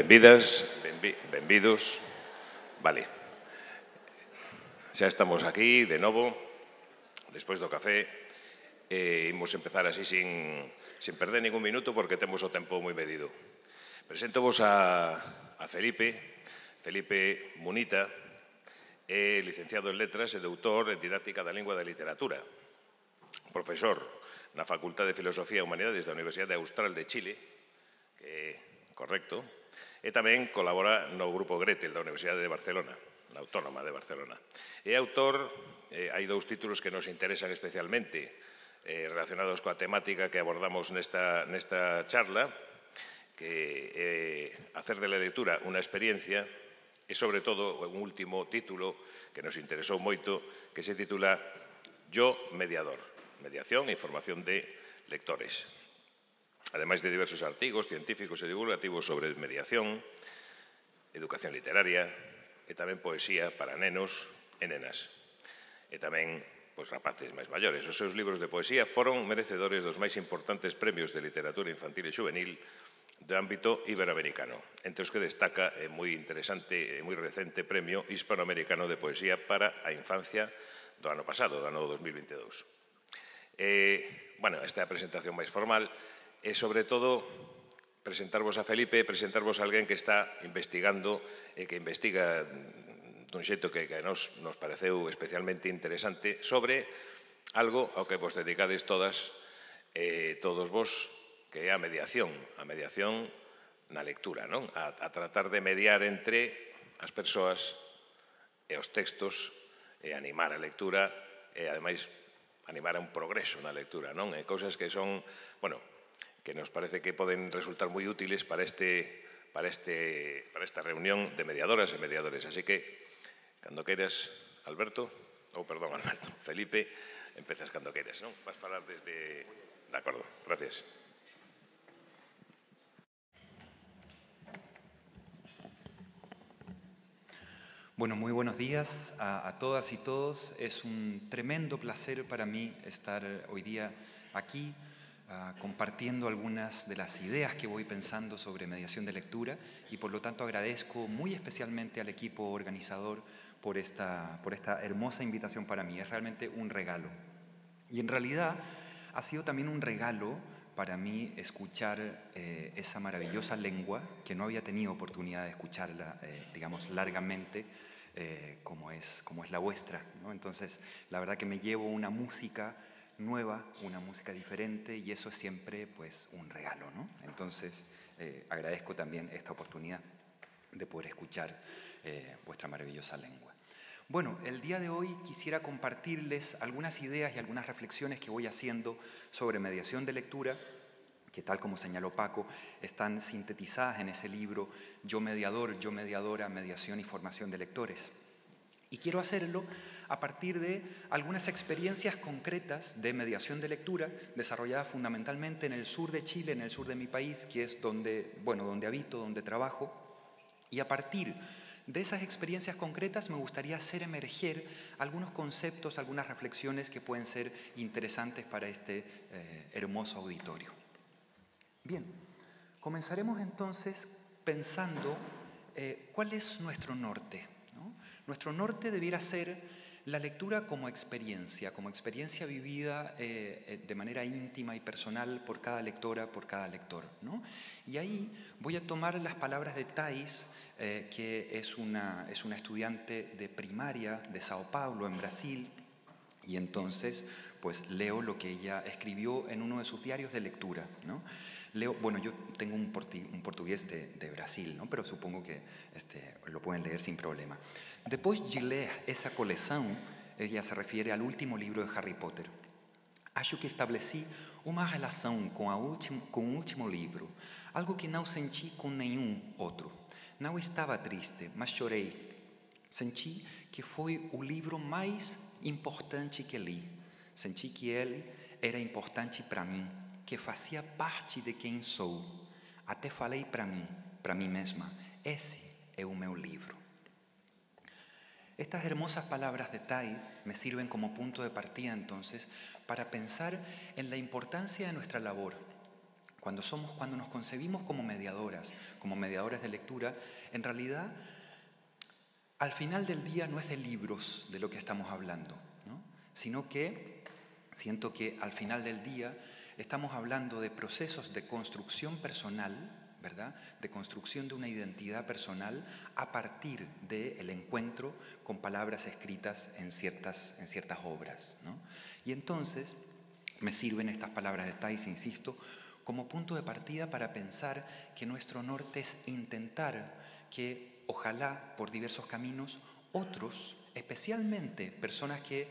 Benvidas, benvidos. Vale. Xa estamos aquí de novo, despois do café. Imos empezar así sin perder ningún minuto porque temos o tempo moi medido. Presentovos a Felipe Munita, é licenciado en Letras e doutor en Didáctica da Lingua e da Literatura. Profesor na Facultade de Filosofía e Humanidades da Universidade Austral de Chile, que é correcto, e tamén colabora no Grupo Gretel da Universidade de Barcelona, na Autónoma de Barcelona. É autor, hai dous títulos que nos interesan especialmente relacionados coa temática que abordamos nesta charla, que é Hacer de la lectura unha experiencia, e sobre todo un último título que nos interesou moito, que se titula Yo mediador, mediación e formación de lectores. Ademais de diversos artigos científicos e divulgativos sobre mediación, educación literaria e tamén poesía para nenos e nenas. E tamén rapaces máis maiores. Os seus libros de poesía foron merecedores dos máis importantes premios de literatura infantil e juvenil do ámbito iberoamericano, entre os que destaca o moi interesante e moi recente Premio Hispanoamericano de Poesía para a Infancia do ano pasado, do ano 2022. Esta é a presentación máis formal. E, sobre todo, presentarvos a Felipe, presentarvos a alguén que está investigando e que investiga dun xeito que a nos pareceu especialmente interesante sobre algo ao que vos dedicades todas todos vos, que é a mediación na lectura, non? A tratar de mediar entre as persoas e os textos e animar a lectura e, ademais, animar a un progreso na lectura, non? E cousas que son, que nos parece que poden resultar moi útiles para esta reunión de mediadoras e mediadores. Así que, cando queiras, Felipe, empezas cando queiras, non? Vas falar desde... De acordo, gracias. Bueno, muy buenos días a todas y todos. Es un tremendo placer para mí estar hoy día aquí compartiendo algunas de las ideas que voy pensando sobre mediación de lectura y por lo tanto agradezco muy especialmente al equipo organizador por esta hermosa invitación para mí. Es realmente un regalo. Y en realidad ha sido también un regalo para mí escuchar esa maravillosa lengua que no había tenido oportunidad de escucharla, largamente, como es la vuestra, ¿no? Entonces, la verdad que me llevo una música nueva, una música diferente y eso es siempre un regalo, ¿no? Entonces agradezco también esta oportunidad de poder escuchar vuestra maravillosa lengua. Bueno, el día de hoy quisiera compartirles algunas ideas y algunas reflexiones que voy haciendo sobre mediación de lectura, que tal como señaló Paco, están sintetizadas en ese libro Yo mediador, yo mediadora, mediación y formación de lectores. Y quiero hacerlo a partir de algunas experiencias concretas de mediación de lectura desarrolladas fundamentalmente en el sur de Chile, en el sur de mi país, que es donde habito, donde trabajo. Y a partir de esas experiencias concretas me gustaría hacer emerger algunos conceptos, algunas reflexiones que pueden ser interesantes para este hermoso auditorio. Bien, comenzaremos entonces pensando cuál es nuestro norte, ¿no? Nuestro norte debiera ser la lectura como experiencia vivida de manera íntima y personal por cada lectora, por cada lector, ¿no? Y ahí voy a tomar las palabras de Thais, que es una estudiante de primaria de Sao Paulo, en Brasil, y entonces leo lo que ella escribió en uno de sus diarios de lectura, ¿no? Yo tengo un portugués de Brasil, ¿no? Pero supongo que lo pueden leer sin problema. Depois de ler essa coleção, ella se refiere al último libro de Harry Potter. Acho que estabeleci uma relação com o último livro, algo que não senti com nenhum outro. Não estava triste, mas chorei. Senti que foi o livro mais importante que li. Senti que ele era importante para mim, que fazia parte de quem sou. Até falei para mim mesma, esse é o meu livro. Estas hermosas palabras de Thais me sirven como punto de partida entonces para pensar en la importancia de nuestra labor cuando nos concebimos como mediadoras de lectura, en realidad, al final del día no es de libros de lo que estamos hablando, ¿no? Sino que siento que al final del día estamos hablando de procesos de construcción personal, ¿verdad? De construcción de una identidad personal a partir del encuentro con palabras escritas en ciertas obras, ¿no? Y entonces me sirven estas palabras de Thais, insisto, como punto de partida para pensar que nuestro norte es intentar que, ojalá, por diversos caminos, otros, especialmente personas que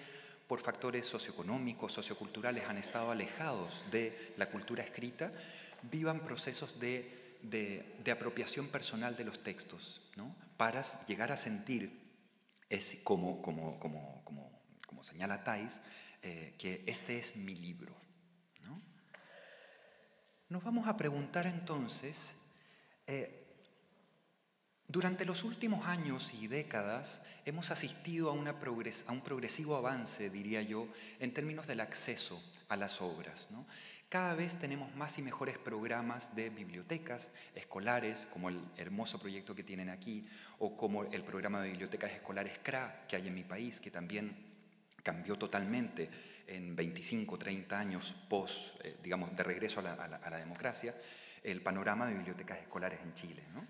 por factores socioeconómicos, socioculturales han estado alejados de la cultura escrita, vivan procesos de apropiación personal de los textos, ¿no? Para llegar a sentir, como señala Thais, que este es mi libro, ¿no? Nos vamos a preguntar entonces, durante los últimos años y décadas hemos asistido a un progresivo avance, diría yo, en términos del acceso a las obras, ¿no? Cada vez tenemos más y mejores programas de bibliotecas escolares, como el hermoso proyecto que tienen aquí, o como el programa de bibliotecas escolares CRA que hay en mi país, que también cambió totalmente en 25, 30 años digamos, de regreso a la democracia, el panorama de bibliotecas escolares en Chile, ¿no?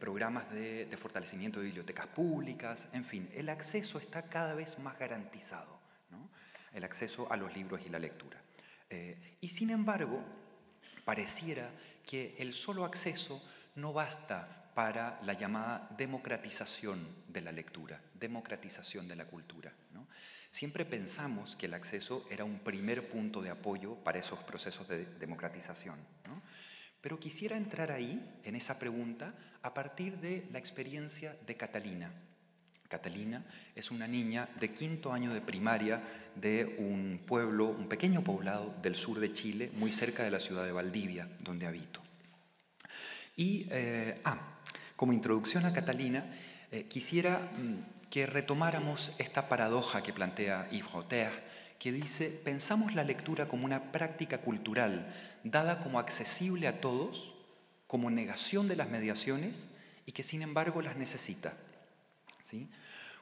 Programas de fortalecimiento de bibliotecas públicas, en fin, el acceso está cada vez más garantizado, ¿no? El acceso a los libros y la lectura. Y sin embargo, pareciera que el solo acceso no basta para la llamada democratización de la lectura, democratización de la cultura, ¿no? Siempre pensamos que el acceso era un primer punto de apoyo para esos procesos de democratización, ¿no? Pero quisiera entrar ahí, en esa pregunta, a partir de la experiencia de Catalina. Catalina es una niña de 5º año de primaria de un pueblo, un pequeño poblado del sur de Chile, muy cerca de la ciudad de Valdivia, donde habito. Y, como introducción a Catalina, quisiera que retomáramos esta paradoja que plantea Yves Rotter, que dice: pensamos la lectura como una práctica cultural dada como accesible a todos, como negación de las mediaciones y que sin embargo las necesita, ¿sí?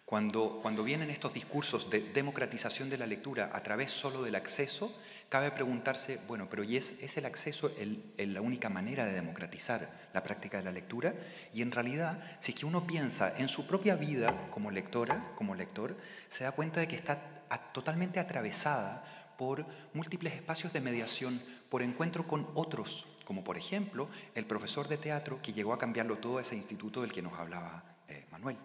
Cuando vienen estos discursos de democratización de la lectura a través solo del acceso, cabe preguntarse, bueno, pero ¿y es el acceso la única manera de democratizar la práctica de la lectura? Y en realidad, si es que uno piensa en su propia vida como lectora, como lector, se da cuenta de que está totalmente atravesada por múltiples espacios de mediación, por encuentro con otros, como por ejemplo el profesor de teatro que llegó a cambiarlo todo a ese instituto del que nos hablaba Manuel.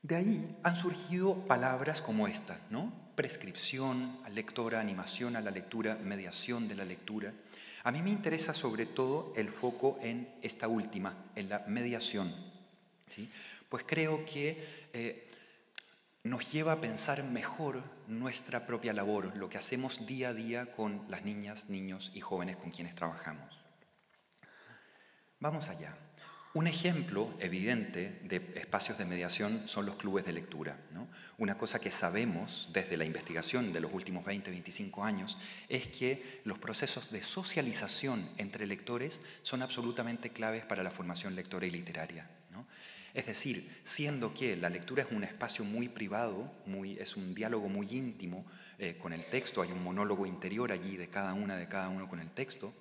De ahí han surgido palabras como esta, ¿no? Prescripción, lectora, animación a la lectura, mediación de la lectura. A mí me interesa sobre todo el foco en esta última, en la mediación, ¿sí? Pues creo que nos lleva a pensar mejor nuestra propia labor, lo que hacemos día a día con las niñas, niños y jóvenes con quienes trabajamos. Vamos allá. Un ejemplo evidente de espacios de mediación son los clubes de lectura, ¿no? Una cosa que sabemos desde la investigación de los últimos 20, 25 años es que los procesos de socialización entre lectores son absolutamente claves para la formación lectora y literaria, ¿no? Es decir, siendo que la lectura es un espacio muy privado, es un diálogo muy íntimo con el texto, hay un monólogo interior allí de cada uno con el texto.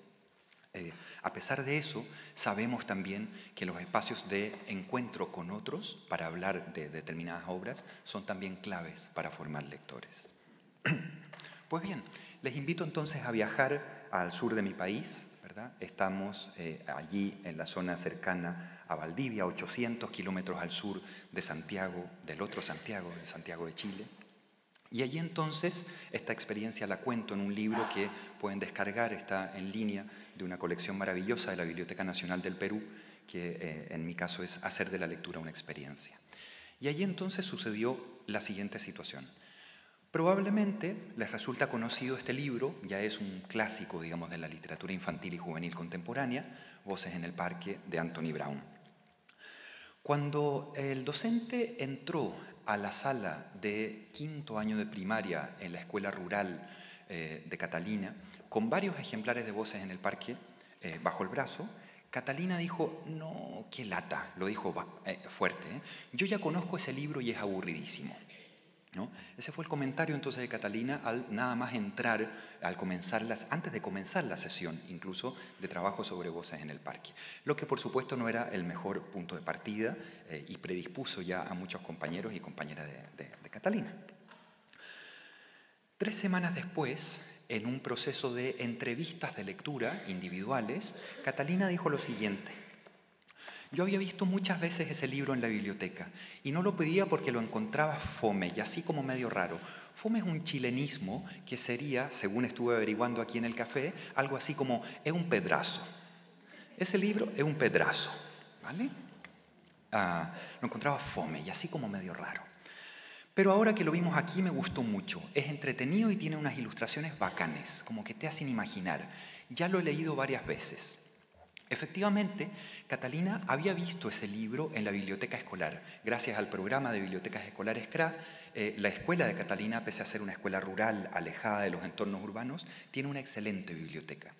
A pesar de eso, sabemos también que los espacios de encuentro con otros para hablar de determinadas obras son también claves para formar lectores. Pues bien, les invito entonces a viajar al sur de mi país, ¿verdad? Estamos allí en la zona cercana a Valdivia, 800 kilómetros al sur de Santiago, del otro Santiago, de Santiago de Chile. Y allí entonces esta experiencia la cuento en un libro que pueden descargar, está en línea, de una colección maravillosa de la Biblioteca Nacional del Perú, que en mi caso es Hacer de la lectura una experiencia. Y allí entonces sucedió la siguiente situación. Probablemente les resulta conocido este libro, ya es un clásico, digamos, de la literatura infantil y juvenil contemporánea, Voces en el Parque, de Anthony Brown. Cuando el docente entró a la sala de 5º año de primaria en la escuela rural de Catalina, con varios ejemplares de Voces en el Parque bajo el brazo, Catalina dijo, no, qué lata, lo dijo fuerte, yo ya conozco ese libro y es aburridísimo. ¿No? Ese fue el comentario entonces de Catalina al nada más entrar, antes de comenzar la sesión incluso de trabajo sobre Voces en el Parque. Lo que por supuesto no era el mejor punto de partida y predispuso ya a muchos compañeros y compañeras de Catalina. 3 semanas después, en un proceso de entrevistas de lectura individuales, Catalina dijo lo siguiente: yo había visto muchas veces ese libro en la biblioteca y no lo pedía porque lo encontraba fome y así como medio raro. Fome es un chilenismo que sería, según estuve averiguando aquí en el café, algo así como es un pedrazo. Ese libro es un pedrazo, ¿vale? Lo encontraba fome y así como medio raro. Pero ahora que lo vimos aquí me gustó mucho. Es entretenido y tiene unas ilustraciones bacanes, como que te hacen imaginar. Ya lo he leído varias veces. Efectivamente, Catalina había visto ese libro en la biblioteca escolar. Gracias al programa de bibliotecas escolares CRA, la escuela de Catalina, pese a ser una escuela rural alejada de los entornos urbanos, tiene una excelente biblioteca.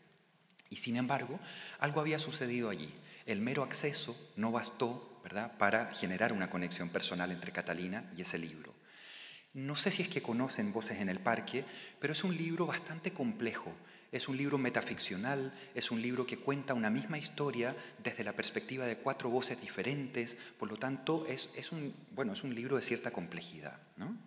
Y sin embargo, algo había sucedido allí. El mero acceso no bastó, ¿verdad?, para generar una conexión personal entre Catalina y ese libro. No sé si es que conocen Voces en el Parque, pero es un libro bastante complejo. Es un libro metaficcional, es un libro que cuenta una misma historia desde la perspectiva de 4 voces diferentes, por lo tanto es un libro de cierta complejidad, ¿no?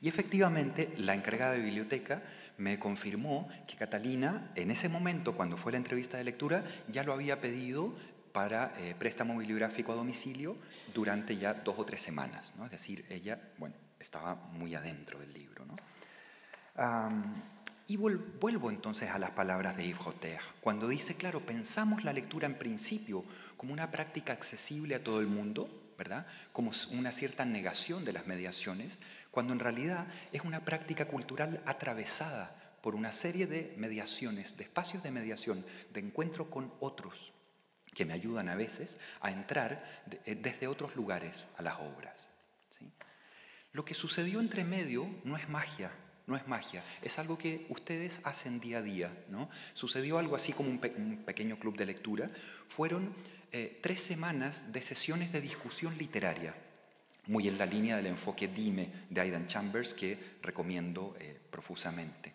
Y efectivamente la encargada de biblioteca me confirmó que Catalina en ese momento, cuando fue la entrevista de lectura, ya lo había pedido para préstamo bibliográfico a domicilio durante ya 2 o 3 semanas, ¿no? Es decir, ella, estaba muy adentro del libro, ¿no? Y vuelvo entonces a las palabras de Yves Rotter, cuando dice, claro, pensamos la lectura en principio como una práctica accesible a todo el mundo, ¿verdad?, como una cierta negación de las mediaciones, cuando en realidad es una práctica cultural atravesada por una serie de mediaciones, de espacios de mediación, de encuentro con otros, que me ayudan a veces a entrar desde otros lugares a las obras, ¿sí? Lo que sucedió entre medio no es magia, es algo que ustedes hacen día a día, ¿no? Sucedió algo así como un pequeño club de lectura. Fueron 3 semanas de sesiones de discusión literaria, muy en la línea del enfoque Dime de Aidan Chambers, que recomiendo profusamente.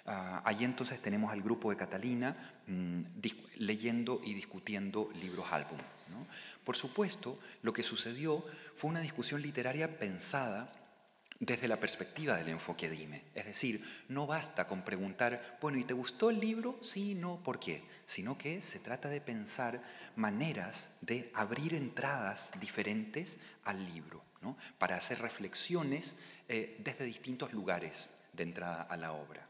Allí entonces tenemos al grupo de Catalina leyendo y discutiendo libros álbum, ¿no? Por supuesto, lo que sucedió fue una discusión literaria pensada desde la perspectiva del enfoque Dime. Es decir, no basta con preguntar, bueno, ¿y te gustó el libro? Sí, no, ¿por qué? Sino que se trata de pensar maneras de abrir entradas diferentes al libro, ¿no?, para hacer reflexiones desde distintos lugares de entrada a la obra.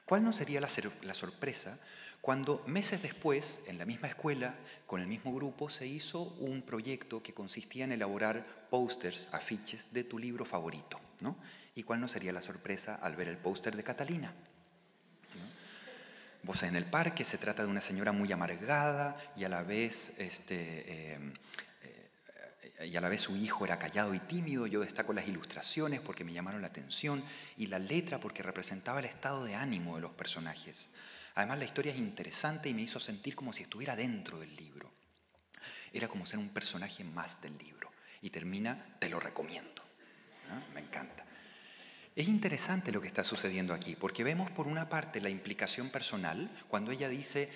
¿Cuál no sería la sorpresa cuando meses después, en la misma escuela, con el mismo grupo, se hizo un proyecto que consistía en elaborar pósters, afiches de tu libro favorito, ¿no? ¿Y cuál no sería la sorpresa al ver el póster de Catalina, ¿no? Voces en el Parque se trata de una señora muy amargada y a la vez su hijo era callado y tímido. Yo destaco las ilustraciones porque me llamaron la atención y la letra porque representaba el estado de ánimo de los personajes. Además, la historia es interesante y me hizo sentir como si estuviera dentro del libro. Era como ser un personaje más del libro. Y termina, te lo recomiendo, ¿no? Me encanta. Es interesante lo que está sucediendo aquí, porque vemos por una parte la implicación personal, cuando ella dice,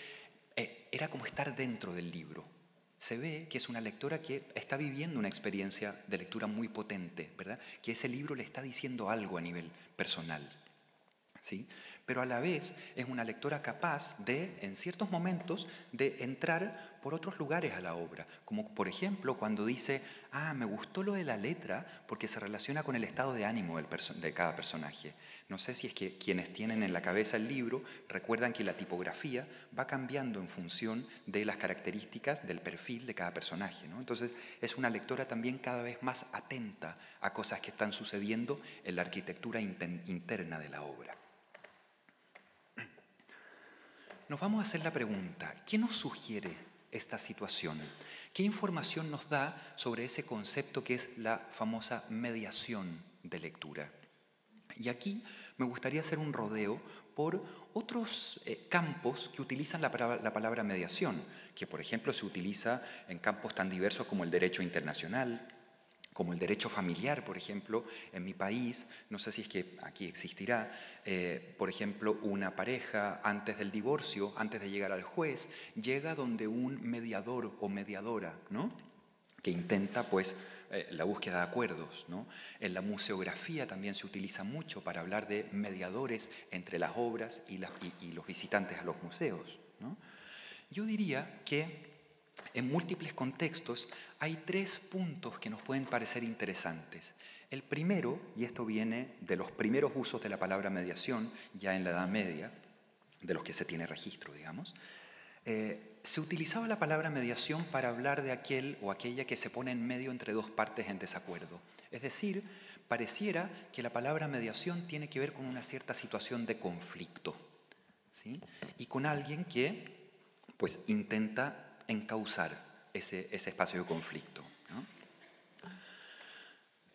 era como estar dentro del libro. Se ve que es una lectora que está viviendo una experiencia de lectura muy potente, ¿verdad?, que ese libro le está diciendo algo a nivel personal, ¿sí? Pero a la vez es una lectora capaz de, en ciertos momentos, de entrar por otros lugares a la obra, como por ejemplo cuando dice, me gustó lo de la letra porque se relaciona con el estado de ánimo de cada personaje. No sé si es que quienes tienen en la cabeza el libro recuerdan que la tipografía va cambiando en función de las características del perfil de cada personaje, ¿no? Entonces es una lectora también cada vez más atenta a cosas que están sucediendo en la arquitectura interna de la obra. Nos vamos a hacer la pregunta, ¿qué nos sugiere esta situación? ¿Qué información nos da sobre ese concepto que es la famosa mediación de lectura? Y aquí me gustaría hacer un rodeo por otros campos que utilizan la palabra mediación, que por ejemplo se utiliza en campos tan diversos como el derecho internacional, como el derecho familiar, por ejemplo, en mi país, no sé si es que aquí existirá, por ejemplo, una pareja antes del divorcio, antes de llegar al juez, llega donde un mediador o mediadora, ¿no?, que intenta, pues, la búsqueda de acuerdos, ¿no? En la museografía también se utiliza mucho para hablar de mediadores entre las obras y los visitantes a los museos, ¿no? Yo diría que en múltiples contextos hay 3 puntos que nos pueden parecer interesantes. El primero, y esto viene de los primeros usos de la palabra mediación, ya en la Edad Media, de los que se tiene registro, digamos, se utilizaba la palabra mediación para hablar de aquel o aquella que se pone en medio entre dos partes en desacuerdo. Es decir, pareciera que la palabra mediación tiene que ver con una cierta situación de conflicto, ¿sí?, y con alguien que, pues, intenta encauzar ese espacio de conflicto, ¿no?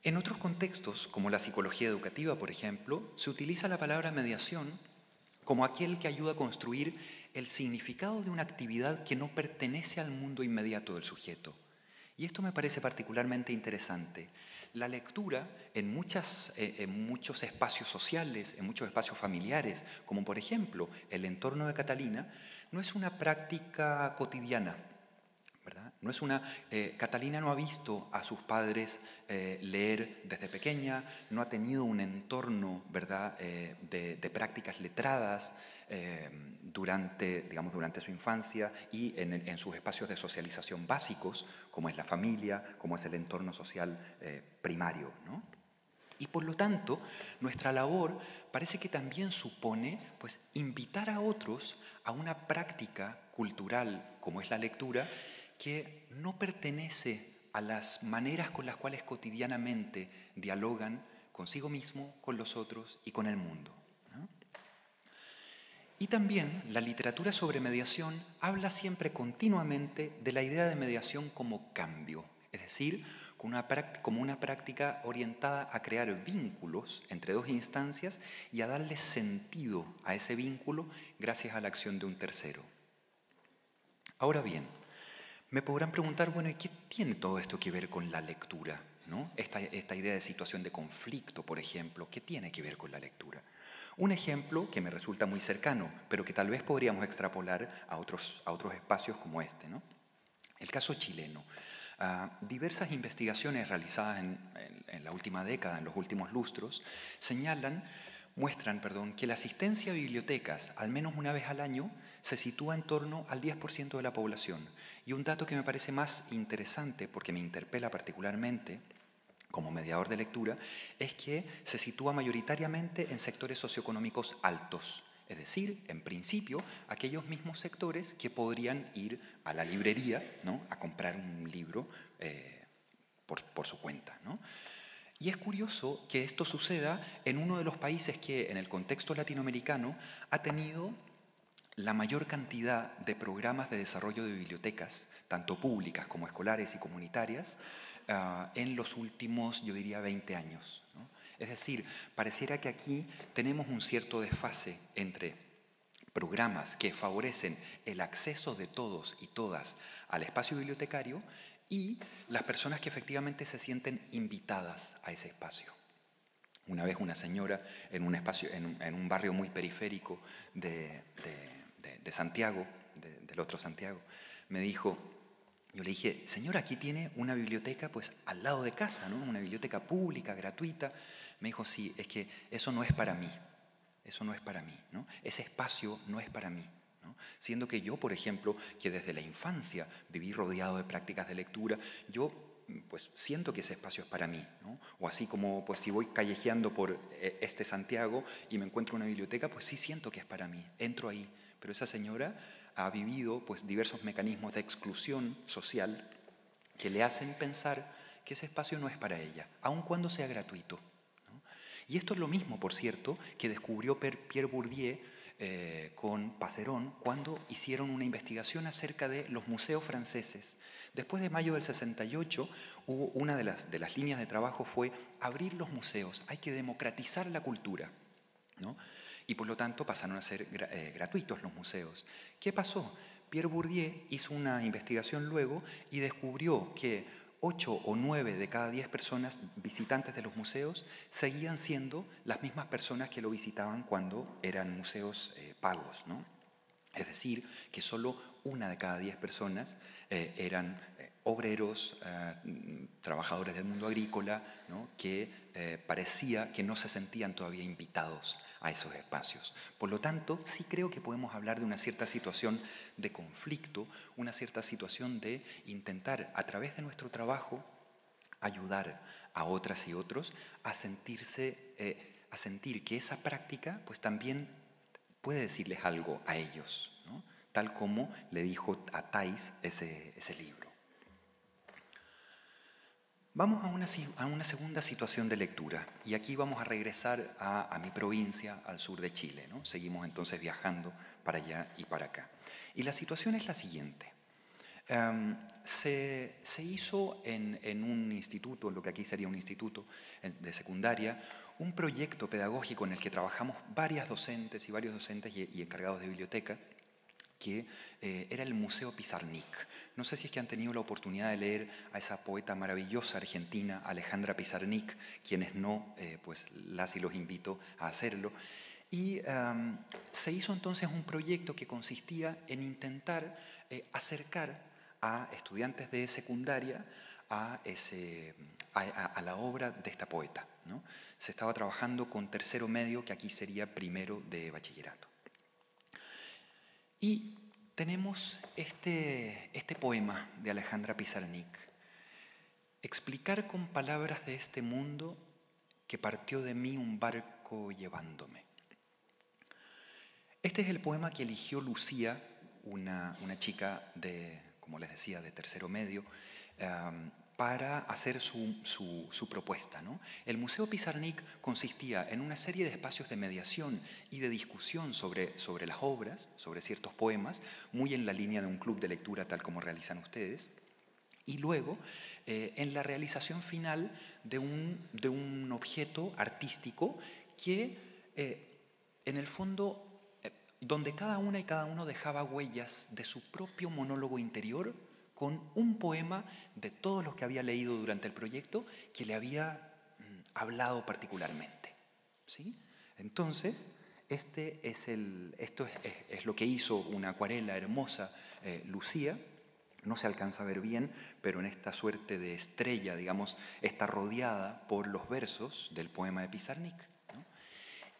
En otros contextos, como la psicología educativa, por ejemplo, se utiliza la palabra mediación como aquel que ayuda a construir el significado de una actividad que no pertenece al mundo inmediato del sujeto. Y esto me parece particularmente interesante. La lectura en muchos espacios sociales, en muchos espacios familiares, como por ejemplo el entorno de Catalina, no es una práctica cotidiana, ¿verdad? No es Catalina no ha visto a sus padres leer desde pequeña, no ha tenido un entorno, ¿verdad?, de prácticas letradas durante su infancia y en sus espacios de socialización básicos, como es la familia, como es el entorno social primario, ¿no? Y por lo tanto, nuestra labor parece que también supone, pues, invitar a otros a una práctica cultural como es la lectura, que no pertenece a las maneras con las cuales cotidianamente dialogan consigo mismo, con los otros y con el mundo, ¿no? Y también la literatura sobre mediación habla siempre continuamente de la idea de mediación como cambio, es decir, como una práctica orientada a crear vínculos entre dos instancias y a darle sentido a ese vínculo gracias a la acción de un tercero. Ahora bien, me podrán preguntar, bueno, ¿y qué tiene todo esto que ver con la lectura, ¿no? Esta idea de situación de conflicto, por ejemplo, ¿qué tiene que ver con la lectura? Un ejemplo que me resulta muy cercano, pero que tal vez podríamos extrapolar a otros espacios como este, ¿no? El caso chileno. Diversas investigaciones realizadas en la última década, en los últimos lustros, muestran que la asistencia a bibliotecas, al menos una vez al año, se sitúa en torno al 10% de la población. Y un dato que me parece más interesante, porque me interpela particularmente como mediador de lectura, es que se sitúa mayoritariamente en sectores socioeconómicos altos. Es decir, en principio, aquellos mismos sectores que podrían ir a la librería, ¿no?, a comprar un libro por su cuenta, ¿no? Y es curioso que esto suceda en uno de los países que, en el contexto latinoamericano, ha tenido la mayor cantidad de programas de desarrollo de bibliotecas, tanto públicas como escolares y comunitarias, en los últimos, yo diría, 20 años, ¿no? Es decir, pareciera que aquí tenemos un cierto desfase entre programas que favorecen el acceso de todos y todas al espacio bibliotecario y las personas que efectivamente se sienten invitadas a ese espacio. Una vez una señora en un barrio muy periférico de Santiago, del otro Santiago, me dijo, yo le dije, señora, aquí tiene una biblioteca pues al lado de casa, ¿no?, una biblioteca pública, gratuita. Me dijo, sí, es que eso no es para mí, eso no es para mí, ¿no? Ese espacio no es para mí, ¿no? Siendo que yo, por ejemplo, que desde la infancia viví rodeado de prácticas de lectura, yo pues siento que ese espacio es para mí, ¿no? O así como pues si voy callejeando por este Santiago y me encuentro una biblioteca, pues sí siento que es para mí, entro ahí. Pero esa señora ha vivido pues diversos mecanismos de exclusión social que le hacen pensar que ese espacio no es para ella, aun cuando sea gratuito, ¿no? Y esto es lo mismo, por cierto, que descubrió Pierre Bourdieu con Passerón cuando hicieron una investigación acerca de los museos franceses. Después de mayo del 68, una de las líneas de trabajo fue abrir los museos, hay que democratizar la cultura, ¿no? Y por lo tanto pasaron a ser gratuitos los museos. ¿Qué pasó? Pierre Bourdieu hizo una investigación luego y descubrió que 8 o 9 de cada 10 personas visitantes de los museos seguían siendo las mismas personas que lo visitaban cuando eran museos pagos, ¿no? Es decir, que solo 1 de cada 10 personas eran obreros, trabajadores del mundo agrícola, ¿no? Que parecía que no se sentían todavía invitados a esos espacios. Por lo tanto, sí creo que podemos hablar de una cierta situación de conflicto, una cierta situación de intentar, a través de nuestro trabajo, ayudar a otras y otros a sentir que esa práctica pues también puede decirles algo a ellos, ¿no? Tal como le dijo a Thais ese libro. Vamos a una segunda situación de lectura, y aquí vamos a regresar a mi provincia, al sur de Chile, ¿no? Seguimos entonces viajando para allá y para acá. Y la situación es la siguiente. Se hizo en un instituto, lo que aquí sería un instituto de secundaria, un proyecto pedagógico en el que trabajamos varios docentes y encargados de biblioteca, que era el Museo Pizarnik. No sé si es que han tenido la oportunidad de leer a esa poeta maravillosa argentina, Alejandra Pizarnik. Quienes no, pues las y los invito a hacerlo. Y se hizo entonces un proyecto que consistía en intentar acercar a estudiantes de secundaria a la obra de esta poeta, ¿no? Se estaba trabajando con tercero medio, que aquí sería primero de bachillerato. Y tenemos este poema de Alejandra Pizarnik. Explicar con palabras de este mundo que partió de mí un barco llevándome. Este es el poema que eligió Lucía, una chica de, como les decía, de tercero medio, para hacer su propuesta, ¿no? El Museo Pizarnik consistía en una serie de espacios de mediación y de discusión sobre las obras, sobre ciertos poemas, muy en la línea de un club de lectura tal como realizan ustedes, y luego en la realización final de un objeto artístico que en el fondo, donde cada una y cada uno dejaba huellas de su propio monólogo interior con un poema de todos los que había leído durante el proyecto que le había hablado particularmente, ¿sí? Entonces, esto es lo que hizo una acuarela hermosa, Lucía. No se alcanza a ver bien, pero en esta suerte de estrella, digamos, está rodeada por los versos del poema de Pizarnik, ¿no?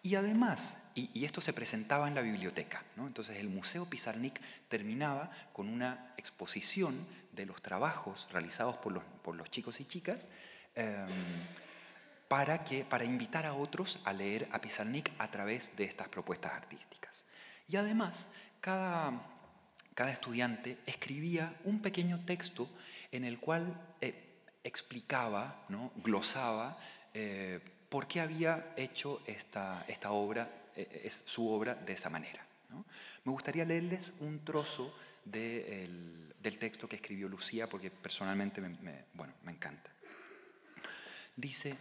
Y además, y esto se presentaba en la biblioteca, ¿no? Entonces el Museo Pizarnik terminaba con una exposición de los trabajos realizados por los chicos y chicas para invitar a otros a leer a Pizarnik a través de estas propuestas artísticas. Y además, cada estudiante escribía un pequeño texto en el cual explicaba, ¿no? Glosaba por qué había hecho esta obra, su obra de esa manera, ¿no? Me gustaría leerles un trozo del texto que escribió Lucía, porque personalmente me encanta. Dice: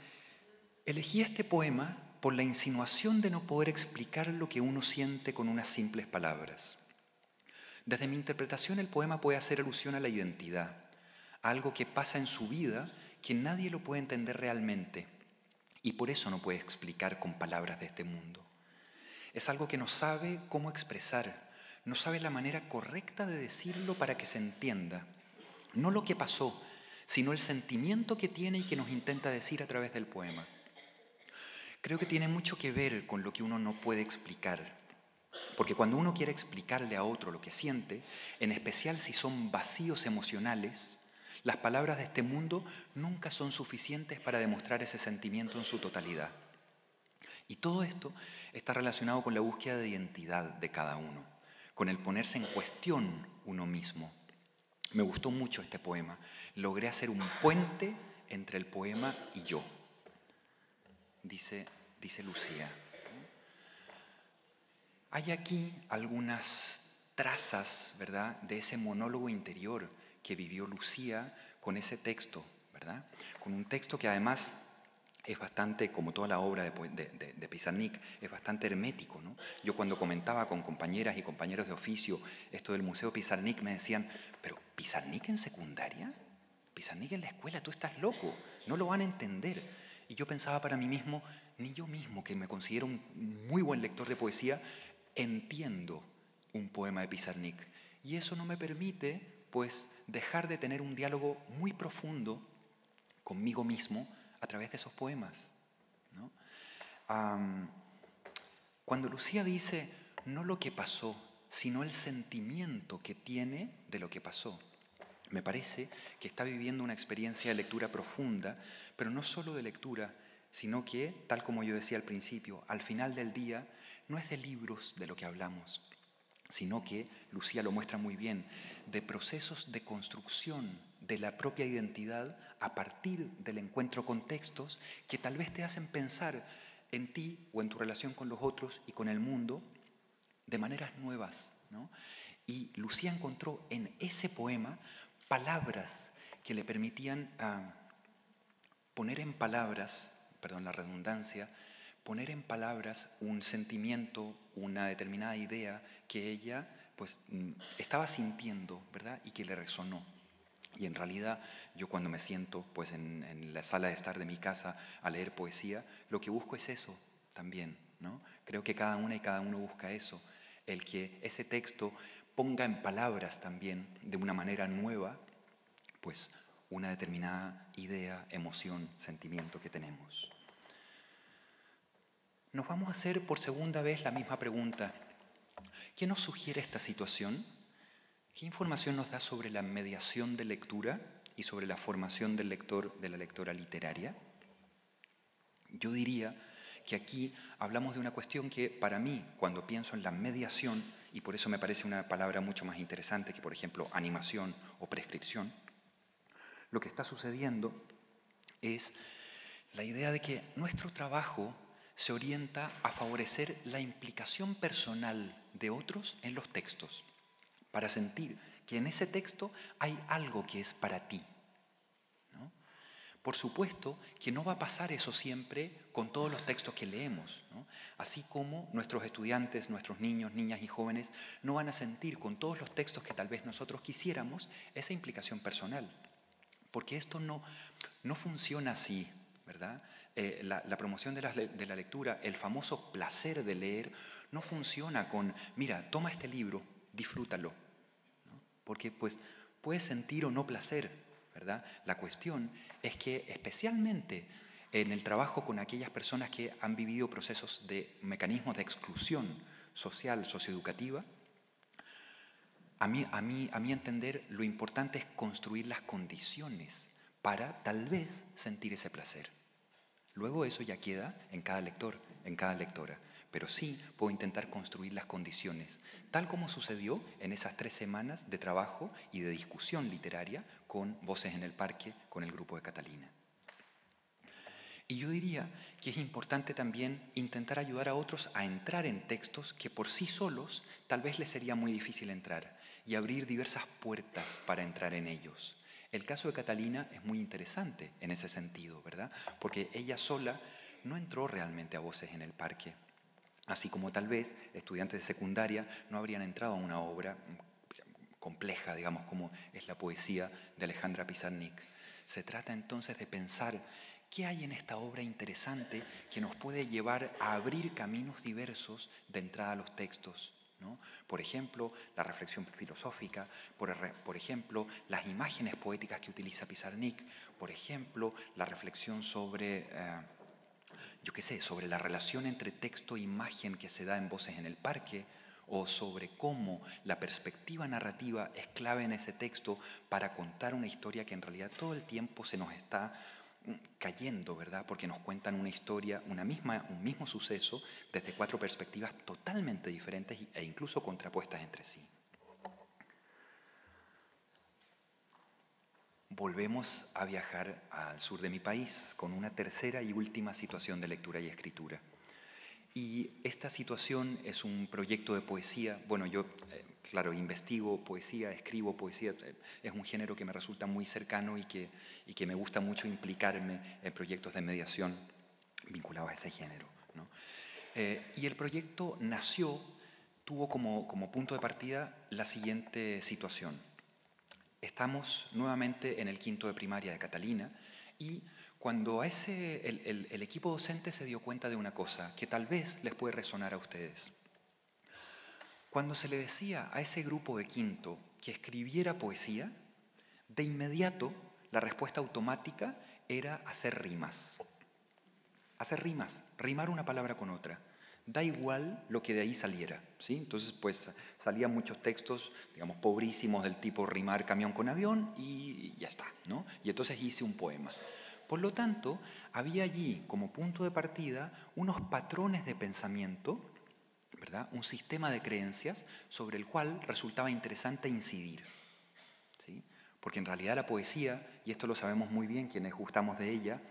elegí este poema por la insinuación de no poder explicar lo que uno siente con unas simples palabras. Desde mi interpretación, el poema puede hacer alusión a la identidad, a algo que pasa en su vida que nadie lo puede entender realmente y por eso no puede explicar con palabras de este mundo. Es algo que no sabe cómo expresar, no sabe la manera correcta de decirlo para que se entienda. No lo que pasó, sino el sentimiento que tiene y que nos intenta decir a través del poema. Creo que tiene mucho que ver con lo que uno no puede explicar. Porque cuando uno quiere explicarle a otro lo que siente, en especial si son vacíos emocionales, las palabras de este mundo nunca son suficientes para demostrar ese sentimiento en su totalidad. Y todo esto está relacionado con la búsqueda de identidad de cada uno, con el ponerse en cuestión uno mismo. Me gustó mucho este poema. Logré hacer un puente entre el poema y yo. Dice Lucía: Hay aquí algunas trazas, ¿verdad?, de ese monólogo interior que vivió Lucía con ese texto, ¿verdad? Con un texto que además es bastante, como toda la obra de Pizarnik, es bastante hermético, ¿no? Yo cuando comentaba con compañeras y compañeros de oficio esto del Museo Pizarnik, me decían, ¿pero Pizarnik en secundaria? ¿Pizarnik en la escuela? Tú estás loco, no lo van a entender. Y yo pensaba para mí mismo, ni yo mismo, que me considero un muy buen lector de poesía, entiendo un poema de Pizarnik. Y eso no me permite, pues, dejar de tener un diálogo muy profundo conmigo mismo a través de esos poemas, ¿no? Cuando Lucía dice, no lo que pasó, sino el sentimiento que tiene de lo que pasó, me parece que está viviendo una experiencia de lectura profunda, pero no solo de lectura, sino que, tal como yo decía al principio, al final del día no es de libros de lo que hablamos, sino que, Lucía lo muestra muy bien, de procesos de construcción de la propia identidad a partir del encuentro con textos que tal vez te hacen pensar en ti o en tu relación con los otros y con el mundo de maneras nuevas, ¿no? Y Lucía encontró en ese poema palabras que le permitían poner en palabras, perdón la redundancia, poner en palabras un sentimiento, una determinada idea que ella pues estaba sintiendo, ¿verdad? Y que le resonó. Y en realidad yo cuando me siento pues en la sala de estar de mi casa a leer poesía, lo que busco es eso también, ¿no? Creo que cada una y cada uno busca eso, el que ese texto ponga en palabras también de una manera nueva pues una determinada idea, emoción, sentimiento que tenemos. Nos vamos a hacer por segunda vez la misma pregunta. ¿Qué nos sugiere esta situación? ¿Qué información nos da sobre la mediación de lectura y sobre la formación del lector, de la lectora literaria? Yo diría que aquí hablamos de una cuestión que para mí, cuando pienso en la mediación, y por eso me parece una palabra mucho más interesante que, por ejemplo, animación o prescripción, lo que está sucediendo es la idea de que nuestro trabajo se orienta a favorecer la implicación personal de otros en los textos, para sentir que en ese texto hay algo que es para ti, ¿no? Por supuesto que no va a pasar eso siempre con todos los textos que leemos, ¿no? Así como nuestros estudiantes, nuestros niños, niñas y jóvenes no van a sentir con todos los textos que tal vez nosotros quisiéramos esa implicación personal. Porque esto no funciona así, ¿verdad? La promoción de la lectura, el famoso placer de leer, no funciona con, mira, toma este libro, disfrútalo, ¿no? Porque pues puedes sentir o no placer, ¿verdad? La cuestión es que especialmente en el trabajo con aquellas personas que han vivido procesos de mecanismos de exclusión social, socioeducativa, a mi entender, lo importante es construir las condiciones para tal vez sentir ese placer. Luego eso ya queda en cada lector, en cada lectora. Pero sí puedo intentar construir las condiciones, tal como sucedió en esas 3 semanas de trabajo y de discusión literaria con Voces en el Parque, con el grupo de Catalina. Y yo diría que es importante también intentar ayudar a otros a entrar en textos que por sí solos tal vez les sería muy difícil entrar y abrir diversas puertas para entrar en ellos. El caso de Catalina es muy interesante en ese sentido, ¿verdad? Porque ella sola no entró realmente a Voces en el Parque, así como tal vez estudiantes de secundaria no habrían entrado a una obra compleja, digamos, como es la poesía de Alejandra Pizarnik. Se trata entonces de pensar qué hay en esta obra interesante que nos puede llevar a abrir caminos diversos de entrada a los textos, ¿no? Por ejemplo, la reflexión filosófica, por ejemplo, las imágenes poéticas que utiliza Pizarnik, por ejemplo, la reflexión sobre, sobre la relación entre texto e imagen que se da en Voces en el Parque, o sobre cómo la perspectiva narrativa es clave en ese texto para contar una historia que en realidad todo el tiempo se nos está cayendo, ¿verdad? Porque nos cuentan una historia, un mismo suceso desde 4 perspectivas totalmente diferentes e incluso contrapuestas entre sí. Volvemos a viajar al sur de mi país con una tercera y última situación de lectura y escritura. Y esta situación es un proyecto de poesía. Bueno, yo, claro, investigo poesía, escribo poesía. Es un género que me resulta muy cercano y que me gusta mucho implicarme en proyectos de mediación vinculados a ese género, ¿no? Y el proyecto tuvo como punto de partida la siguiente situación. Estamos nuevamente en el quinto de primaria de Catalina y cuando el equipo docente se dio cuenta de una cosa que tal vez les puede resonar a ustedes. Cuando se le decía a ese grupo de quinto que escribiera poesía, de inmediato la respuesta automática era hacer rimas. Hacer rimas, rimar una palabra con otra. Da igual lo que de ahí saliera, ¿sí? Entonces, pues salían muchos textos, digamos, pobrísimos del tipo rimar camión con avión y ya está, ¿no? Y entonces hice un poema. Por lo tanto, había allí como punto de partida unos patrones de pensamiento, ¿verdad? Un sistema de creencias sobre el cual resultaba interesante incidir, ¿sí? Porque en realidad la poesía, y esto lo sabemos muy bien quienes gustamos de ella,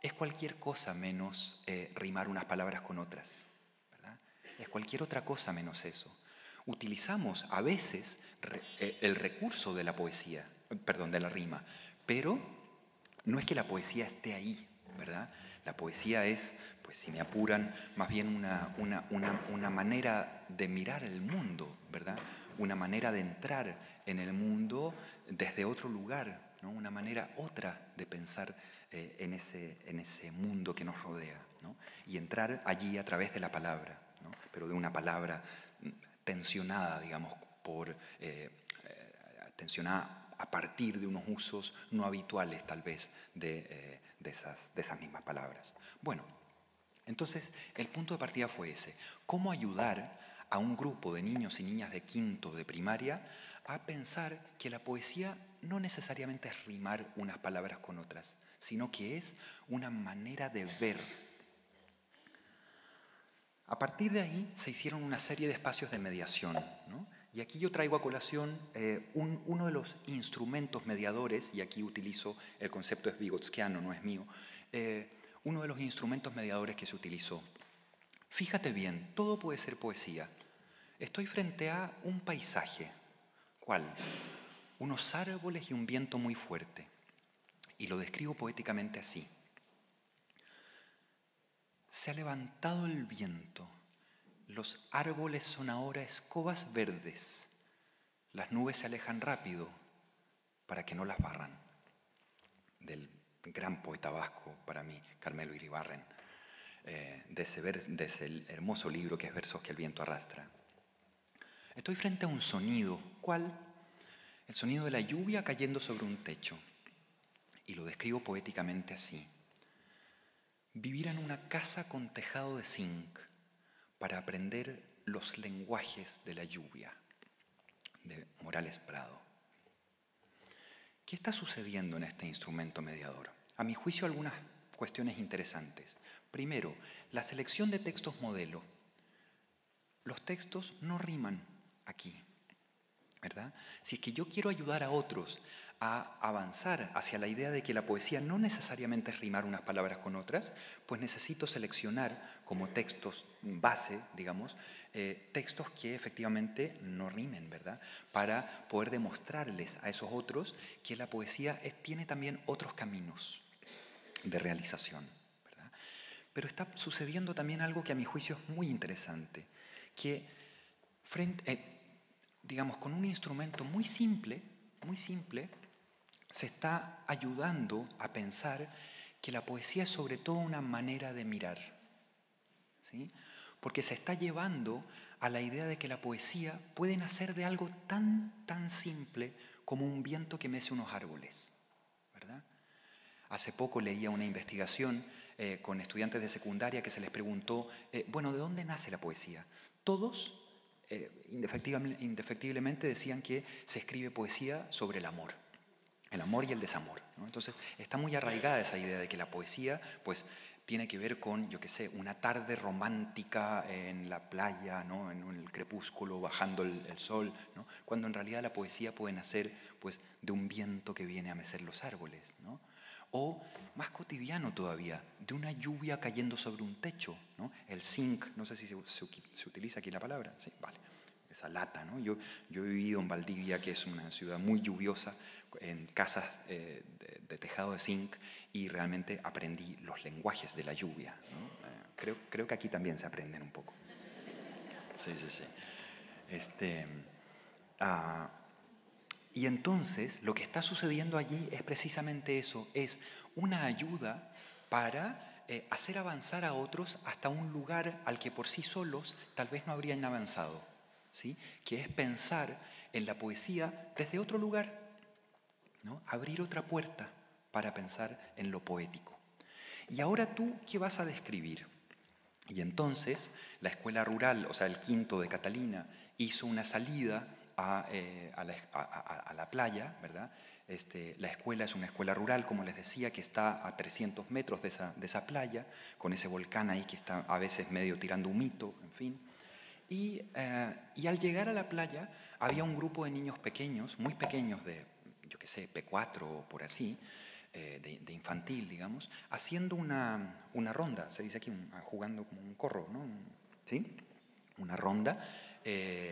es cualquier cosa menos rimar unas palabras con otras, ¿verdad? Es cualquier otra cosa menos eso. Utilizamos a veces el recurso de la poesía, perdón, de la rima, pero no es que la poesía esté ahí, ¿verdad? La poesía es, pues si me apuran, más bien una manera de mirar el mundo, ¿verdad? Una manera de entrar en el mundo desde otro lugar, ¿no? Una manera otra de pensar en ese mundo que nos rodea, ¿no? Y entrar allí a través de la palabra, ¿no? Pero de una palabra tensionada, digamos, tensionada a partir de unos usos no habituales, tal vez, de esas mismas palabras. Bueno, entonces el punto de partida fue ese. ¿Cómo ayudar a un grupo de niños y niñas de quinto de primaria a pensar que la poesía no necesariamente es rimar unas palabras con otras, sino que es una manera de ver? A partir de ahí se hicieron una serie de espacios de mediación, ¿no? Y aquí yo traigo a colación uno de los instrumentos mediadores, y aquí utilizo el concepto es vygotskiano, no es mío, uno de los instrumentos mediadores que se utilizó. Fíjate bien, todo puede ser poesía. Estoy frente a un paisaje. ¿Cuál? Unos árboles y un viento muy fuerte. Y lo describo poéticamente así. Se ha levantado el viento, los árboles son ahora escobas verdes, las nubes se alejan rápido para que no las barran. Del gran poeta vasco para mí, Carmelo Iribarren, de ese hermoso libro que es Versos que el viento arrastra. Estoy frente a un sonido, ¿cuál? El sonido de la lluvia cayendo sobre un techo, y lo describo poéticamente así. Vivir en una casa con tejado de zinc para aprender los lenguajes de la lluvia, de Morales Prado. ¿Qué está sucediendo en este instrumento mediador? A mi juicio, algunas cuestiones interesantes. Primero, la selección de textos modelo. Los textos no riman aquí, ¿verdad? Si es que yo quiero ayudar a otros a avanzar hacia la idea de que la poesía no necesariamente es rimar unas palabras con otras, pues necesito seleccionar como textos base, digamos, textos que efectivamente no rimen, ¿verdad? Para poder demostrarles a esos otros que la poesía tiene también otros caminos de realización, ¿verdad? Pero está sucediendo también algo que a mi juicio es muy interesante, que digamos, con un instrumento muy simple, se está ayudando a pensar que la poesía es sobre todo una manera de mirar, ¿sí? Porque se está llevando a la idea de que la poesía puede nacer de algo tan simple como un viento que mece unos árboles, ¿verdad? Hace poco leía una investigación con estudiantes de secundaria que se les preguntó, bueno, ¿de dónde nace la poesía? Todos indefectiblemente decían que se escribe poesía sobre el amor y el desamor, ¿no? Entonces está muy arraigada esa idea de que la poesía pues tiene que ver con, yo qué sé, una tarde romántica en la playa, ¿no? En el crepúsculo bajando el sol, ¿no? Cuando en realidad la poesía puede nacer pues de un viento que viene a mecer los árboles, ¿no? O, más cotidiano todavía, de una lluvia cayendo sobre un techo, ¿no? El zinc, no sé si se utiliza aquí la palabra, sí, vale, esa lata, ¿no? Yo he vivido en Valdivia, que es una ciudad muy lluviosa, en casas de tejado de zinc, y realmente aprendí los lenguajes de la lluvia, ¿no? Creo que aquí también se aprenden un poco. Sí. Y entonces lo que está sucediendo allí es precisamente eso, es una ayuda para hacer avanzar a otros hasta un lugar al que por sí solos tal vez no habrían avanzado, ¿sí? Que es pensar en la poesía desde otro lugar, ¿no? Abrir otra puerta para pensar en lo poético. Y ahora tú, ¿qué vas a describir? Y entonces la escuela rural, o sea, el quinto de Catalina, hizo una salida a la playa, ¿verdad? La escuela es una escuela rural, como les decía, que está a 300 metros de esa playa, con ese volcán ahí que está a veces medio tirando humito, en fin. Y al llegar a la playa había un grupo de niños pequeños, muy pequeños, de, yo qué sé, P4 o por así, de infantil, digamos, haciendo una ronda, se dice aquí, jugando como un corro, ¿no? ¿Sí? Una ronda,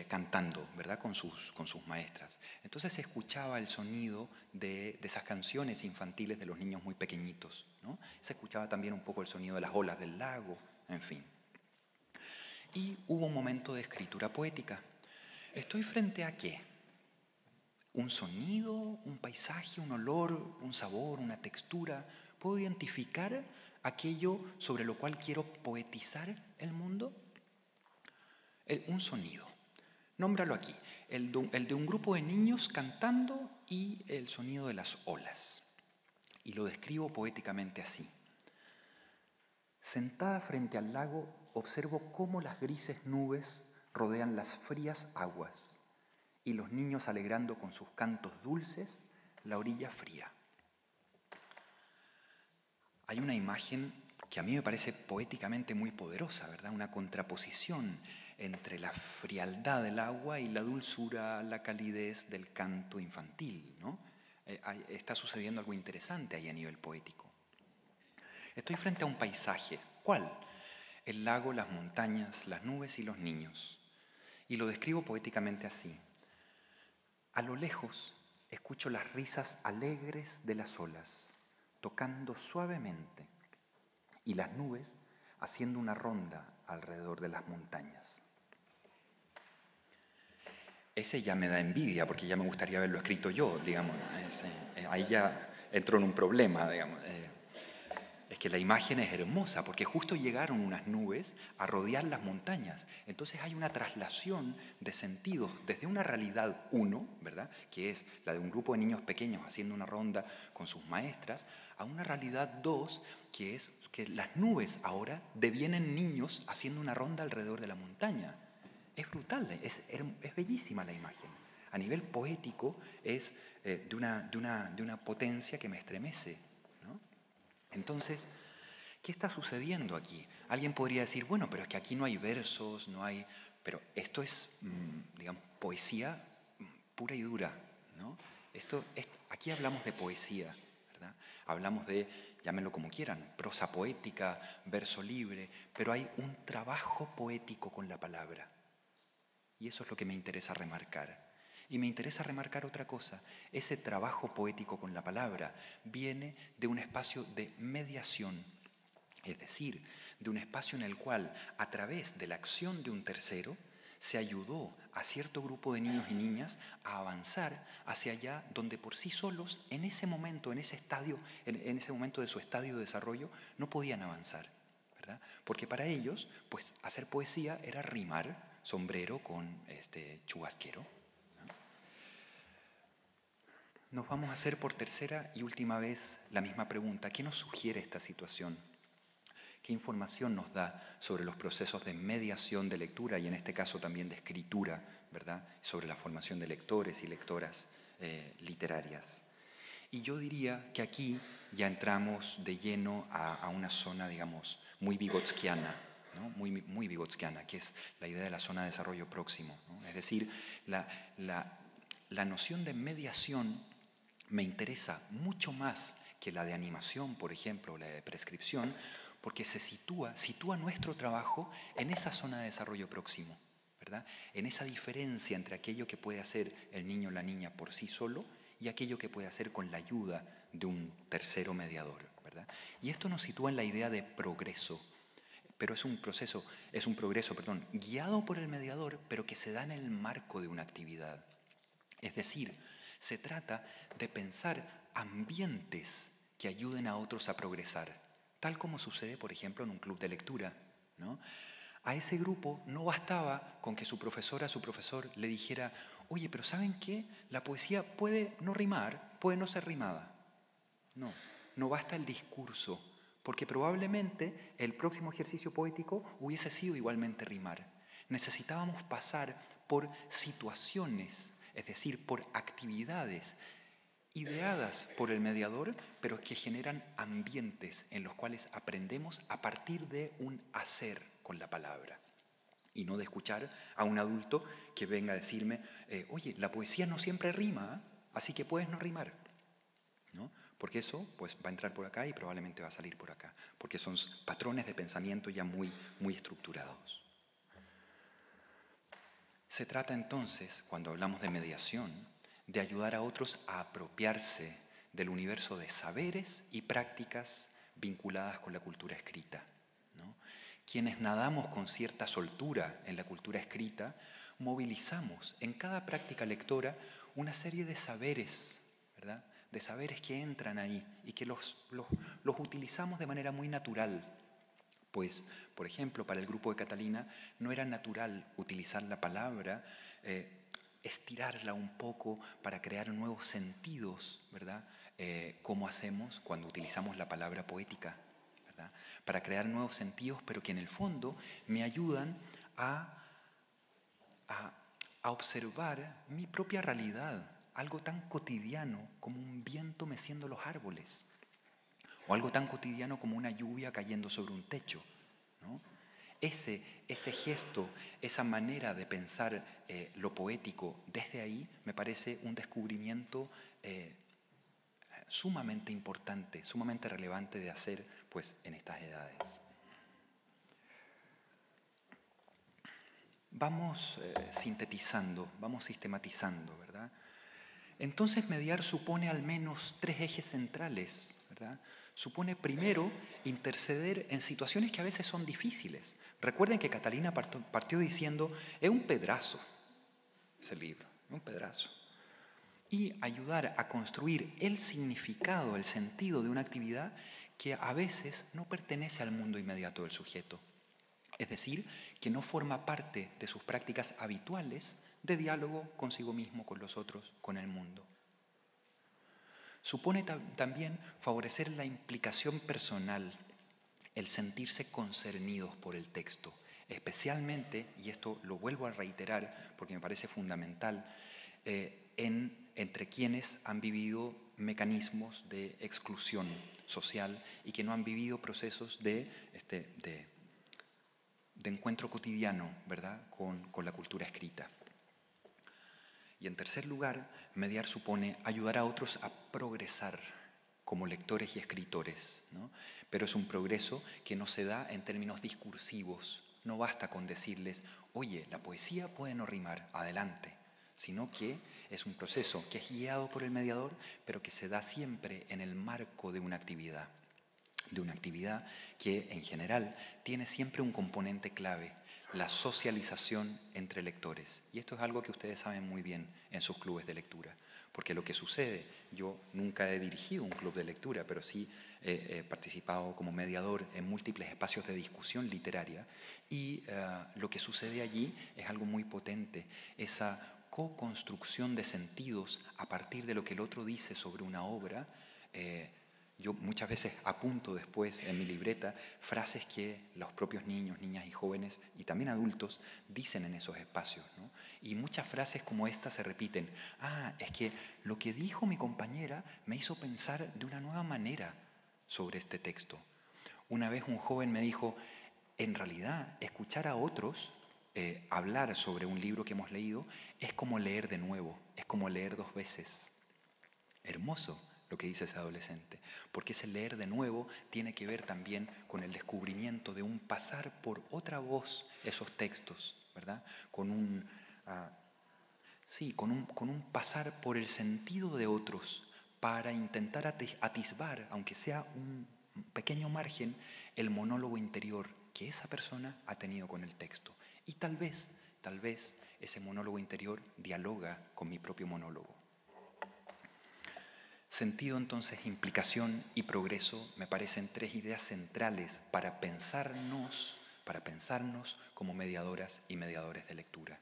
cantando, ¿verdad? Con sus maestras. Entonces se escuchaba el sonido de esas canciones infantiles de los niños muy pequeñitos, ¿no? Se escuchaba también un poco el sonido de las olas del lago, en fin. Y hubo un momento de escritura poética. ¿Estoy frente a qué? ¿Un sonido, un paisaje, un olor, un sabor, una textura? ¿Puedo identificar aquello sobre lo cual quiero poetizar el mundo? Un sonido. Nómbralo aquí. El de un grupo de niños cantando y el sonido de las olas. Y lo describo poéticamente así. Sentada frente al lago, observo cómo las grises nubes rodean las frías aguas y los niños alegrando con sus cantos dulces la orilla fría. Hay una imagen que a mí me parece poéticamente muy poderosa, ¿verdad? Una contraposición entre la frialdad del agua y la dulzura, la calidez del canto infantil, ¿no? Está sucediendo algo interesante ahí a nivel poético. Estoy frente a un paisaje. ¿Cuál? El lago, las montañas, las nubes y los niños. Y lo describo poéticamente así. A lo lejos escucho las risas alegres de las olas, tocando suavemente, y las nubes haciendo una ronda alrededor de las montañas. Ese ya me da envidia, porque ya me gustaría haberlo escrito yo, digamos. Ahí ya entró en un problema, digamos. Es que la imagen es hermosa, porque justo llegaron unas nubes a rodear las montañas. Entonces hay una traslación de sentidos desde una realidad 1, ¿verdad?, que es la de un grupo de niños pequeños haciendo una ronda con sus maestras, a una realidad 2, que es que las nubes ahora devienen niños haciendo una ronda alrededor de la montaña. Es brutal, es bellísima la imagen. A nivel poético es de una potencia que me estremece, ¿no? Entonces, ¿qué está sucediendo aquí? Alguien podría decir, bueno, pero es que aquí no hay versos, no hay... Pero esto es, digamos, poesía pura y dura, ¿no? Aquí hablamos de poesía, ¿verdad? Hablamos de, llámenlo como quieran, prosa poética, verso libre, pero hay un trabajo poético con la palabra. Y eso es lo que me interesa remarcar. Y me interesa remarcar otra cosa. Ese trabajo poético con la palabra viene de un espacio de mediación, es decir, de un espacio en el cual, a través de la acción de un tercero, se ayudó a cierto grupo de niños y niñas a avanzar hacia allá donde por sí solos, en ese momento, en ese momento de su estadio de desarrollo, no podían avanzar, ¿verdad? Porque para ellos, pues, hacer poesía era rimar sombrero con chubasquero. Nos vamos a hacer por tercera y última vez la misma pregunta. ¿Qué nos sugiere esta situación? ¿Qué información nos da sobre los procesos de mediación de lectura y en este caso también de escritura, ¿verdad? Sobre la formación de lectores y lectoras literarias? Y yo diría que aquí ya entramos de lleno a una zona, digamos, muy vygotskiana, ¿no? Muy vygotskiana, que es la idea de la zona de desarrollo próximo, ¿no? Es decir, la noción de mediación me interesa mucho más que la de animación, por ejemplo, o la de prescripción, porque se sitúa nuestro trabajo en esa zona de desarrollo próximo, ¿verdad? En esa diferencia entre aquello que puede hacer el niño o la niña por sí solo y aquello que puede hacer con la ayuda de un tercero mediador, ¿verdad? Y esto nos sitúa en la idea de progreso, pero es un progreso, guiado por el mediador, pero que se da en el marco de una actividad. Es decir, se trata de pensar ambientes que ayuden a otros a progresar, tal como sucede, por ejemplo, en un club de lectura, ¿no? A ese grupo no bastaba con que su profesor le dijera: oye, pero ¿saben qué? La poesía puede no rimar, puede no ser rimada. No basta el discurso, porque probablemente el próximo ejercicio poético hubiese sido igualmente rimar. Necesitábamos pasar por situaciones, es decir, por actividades ideadas por el mediador, pero que generan ambientes en los cuales aprendemos a partir de un hacer con la palabra. Y no de escuchar a un adulto que venga a decirme: oye, la poesía no siempre rima, así que puedes no rimar, ¿no? Porque eso pues, va a entrar por acá y probablemente va a salir por acá, porque son patrones de pensamiento ya muy estructurados. Se trata entonces, cuando hablamos de mediación, de ayudar a otros a apropiarse del universo de saberes y prácticas vinculadas con la cultura escrita, ¿no? Quienes nadamos con cierta soltura en la cultura escrita, movilizamos en cada práctica lectora una serie de saberes, ¿verdad? De saberes que entran ahí y que los utilizamos de manera muy natural. Pues, por ejemplo, para el grupo de Catalina no era natural utilizar la palabra, estirarla un poco para crear nuevos sentidos, ¿verdad? Como hacemos cuando utilizamos la palabra poética, ¿verdad? Para crear nuevos sentidos, pero que en el fondo me ayudan a observar mi propia realidad, algo tan cotidiano como un viento meciendo los árboles, o algo tan cotidiano como una lluvia cayendo sobre un techo, ¿no? Ese gesto, esa manera de pensar lo poético desde ahí, me parece un descubrimiento sumamente importante, sumamente relevante de hacer pues, en estas edades. Vamos sintetizando, vamos sistematizando, ¿verdad? Entonces mediar supone al menos 3 ejes centrales, ¿verdad? Supone primero interceder en situaciones que a veces son difíciles. Recuerden que Catalina partió diciendo: es un pedazo ese libro, es un pedazo. Y ayudar a construir el significado, el sentido de una actividad que a veces no pertenece al mundo inmediato del sujeto. Es decir, que no forma parte de sus prácticas habituales de diálogo consigo mismo, con los otros, con el mundo. Supone también favorecer la implicación personal, el sentirse concernidos por el texto, especialmente, y esto lo vuelvo a reiterar porque me parece fundamental, entre quienes han vivido mecanismos de exclusión social y que no han vivido procesos de encuentro cotidiano, ¿verdad?, con la cultura escrita. Y en tercer lugar, mediar supone ayudar a otros a progresar como lectores y escritores, ¿no? Pero es un progreso que no se da en términos discursivos. No basta con decirles: oye, la poesía puede no rimar, adelante, sino que es un proceso que es guiado por el mediador, pero que se da siempre en el marco de una actividad que en general tiene siempre un componente clave: la socialización entre lectores. Y esto es algo que ustedes saben muy bien en sus clubes de lectura. Porque lo que sucede, yo nunca he dirigido un club de lectura, pero sí he participado como mediador en múltiples espacios de discusión literaria, y lo que sucede allí es algo muy potente, esa co-construcción de sentidos a partir de lo que el otro dice sobre una obra. Yo muchas veces apunto después en mi libreta frases que los propios niños, niñas y jóvenes, y también adultos, dicen en esos espacios, ¿no? Y muchas frases como esta se repiten. Es que lo que dijo mi compañera me hizo pensar de una nueva manera sobre este texto. Una vez un joven me dijo: en realidad, escuchar a otros hablar sobre un libro que hemos leído es como leer de nuevo, es como leer 2 veces. Hermoso, lo que dice ese adolescente, porque ese leer de nuevo tiene que ver también con el descubrimiento de un pasar por otra voz esos textos, ¿verdad? Con un pasar por el sentido de otros para intentar atisbar, aunque sea un pequeño margen, el monólogo interior que esa persona ha tenido con el texto. Y tal vez ese monólogo interior dialoga con mi propio monólogo. Sentido, entonces, implicación y progreso me parecen tres ideas centrales para pensarnos como mediadoras y mediadores de lectura.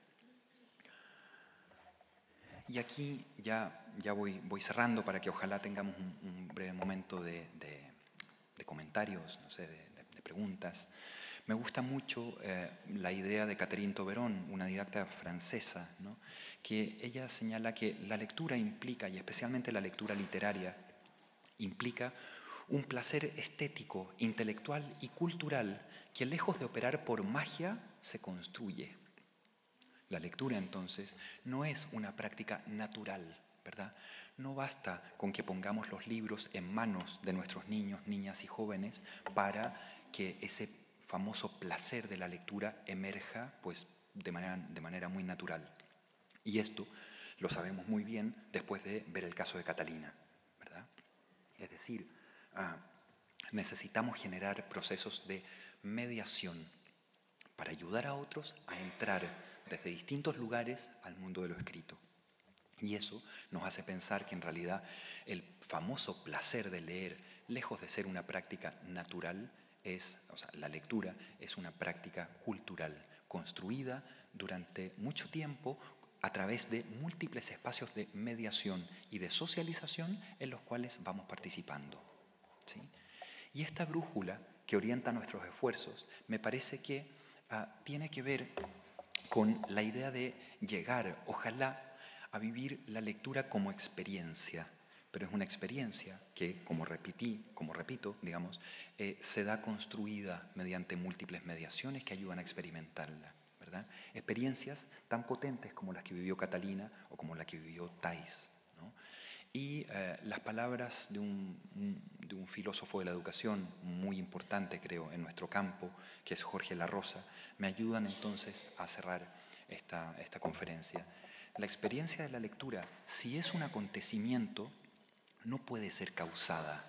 Y aquí ya voy cerrando para que ojalá tengamos un breve momento de comentarios, no sé, de preguntas. Me gusta mucho la idea de Catherine Tauberon, una didacta francesa, ¿no? Que ella señala que la lectura implica, y especialmente la lectura literaria, implica un placer estético, intelectual y cultural que, lejos de operar por magia, se construye. La lectura, entonces, no es una práctica natural, ¿verdad? No basta con que pongamos los libros en manos de nuestros niños, niñas y jóvenes para que ese famoso placer de la lectura emerja pues, de manera muy natural. Y esto lo sabemos muy bien después de ver el caso de Catalina, ¿verdad? Es decir, necesitamos generar procesos de mediación para ayudar a otros a entrar desde distintos lugares al mundo de lo escrito. Y eso nos hace pensar que en realidad el famoso placer de leer, lejos de ser una práctica natural, la lectura es una práctica cultural, construida durante mucho tiempo a través de múltiples espacios de mediación y de socialización en los cuales vamos participando, ¿sí? Y esta brújula que orienta nuestros esfuerzos me parece que tiene que ver con la idea de llegar, ojalá, a vivir la lectura como experiencia, pero es una experiencia que, como repito, digamos, se da construida mediante múltiples mediaciones que ayudan a experimentarla, ¿verdad? Experiencias tan potentes como las que vivió Catalina o como la que vivió Thais, ¿no? Y las palabras de un filósofo de la educación muy importante, creo, en nuestro campo, que es Jorge La Rosa, me ayudan entonces a cerrar esta conferencia. La experiencia de la lectura, si es un acontecimiento, no puede ser causada,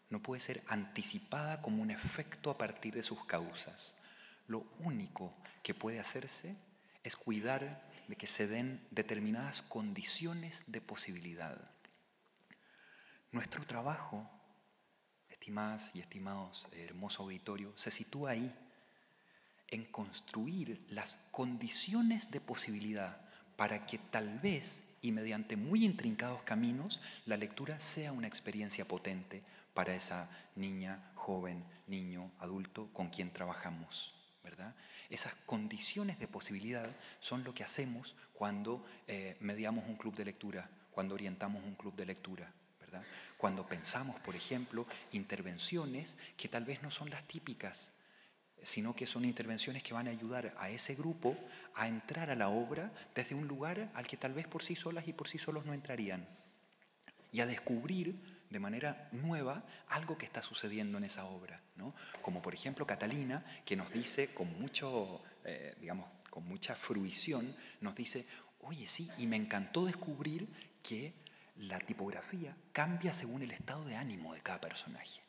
no puede ser anticipada como un efecto a partir de sus causas. Lo único que puede hacerse es cuidar de que se den determinadas condiciones de posibilidad. Nuestro trabajo, estimadas y estimados, hermoso auditorio, se sitúa ahí, en construir las condiciones de posibilidad para que tal vez y mediante muy intrincados caminos la lectura sea una experiencia potente para esa niña, joven, niño, adulto con quien trabajamos, ¿verdad? Esas condiciones de posibilidad son lo que hacemos cuando mediamos un club de lectura, cuando orientamos un club de lectura, ¿verdad? Cuando pensamos, por ejemplo, intervenciones que tal vez no son las típicas, sino que son intervenciones que van a ayudar a ese grupo a entrar a la obra desde un lugar al que tal vez por sí solas y por sí solos no entrarían, y a descubrir de manera nueva algo que está sucediendo en esa obra, ¿no? Como por ejemplo Catalina, que nos dice con mucha fruición, nos dice, oye, sí, y me encantó descubrir que la tipografía cambia según el estado de ánimo de cada personaje,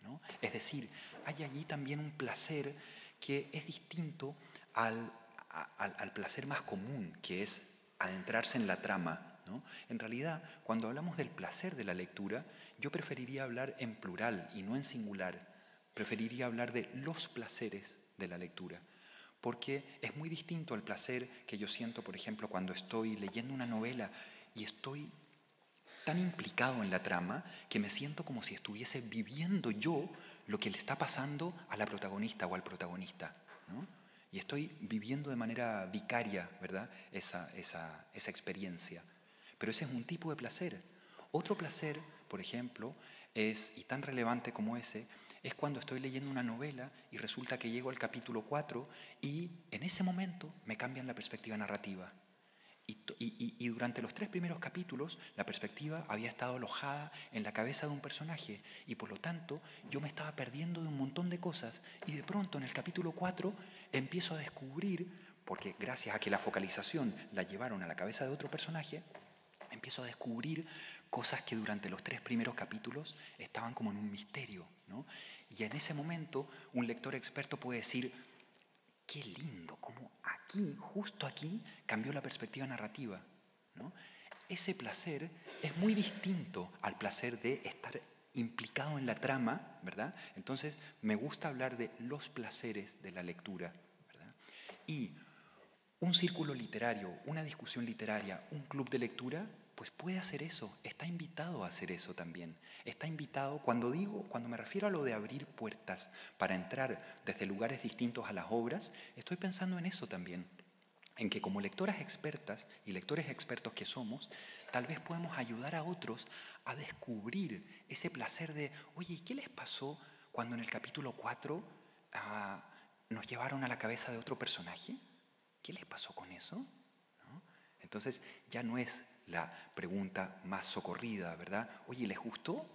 ¿no? Es decir, hay allí también un placer que es distinto al placer más común, que es adentrarse en la trama, ¿no? En realidad, cuando hablamos del placer de la lectura, yo preferiría hablar en plural y no en singular. Preferiría hablar de los placeres de la lectura, porque es muy distinto al placer que yo siento, por ejemplo, cuando estoy leyendo una novela y estoy tan implicado en la trama que me siento como si estuviese viviendo yo lo que le está pasando a la protagonista o al protagonista, ¿no? Y estoy viviendo de manera vicaria, ¿verdad?, esa experiencia. Pero ese es un tipo de placer. Otro placer, por ejemplo, y tan relevante como ese, es cuando estoy leyendo una novela y resulta que llego al capítulo 4 y en ese momento me cambian la perspectiva narrativa. Y durante los 3 primeros capítulos, la perspectiva había estado alojada en la cabeza de un personaje y por lo tanto yo me estaba perdiendo de un montón de cosas y de pronto en el capítulo 4 empiezo a descubrir, porque gracias a que la focalización la llevaron a la cabeza de otro personaje, empiezo a descubrir cosas que durante los 3 primeros capítulos estaban como en un misterio, ¿no? Y en ese momento un lector experto puede decir: qué lindo, cómo aquí, justo aquí, cambió la perspectiva narrativa, ¿no? Ese placer es muy distinto al placer de estar implicado en la trama, ¿verdad? Entonces, me gusta hablar de los placeres de la lectura, ¿verdad? Y un círculo literario, una discusión literaria, un club de lectura, pues puede hacer eso, está invitado a hacer eso también. Está invitado, cuando me refiero a lo de abrir puertas para entrar desde lugares distintos a las obras, estoy pensando en eso también, en que como lectoras expertas y lectores expertos que somos, tal vez podemos ayudar a otros a descubrir ese placer de, oye, ¿qué les pasó cuando en el capítulo 4 nos llevaron a la cabeza de otro personaje? ¿Qué les pasó con eso? ¿No? Entonces ya no es la pregunta más socorrida, ¿verdad? Oye, ¿les gustó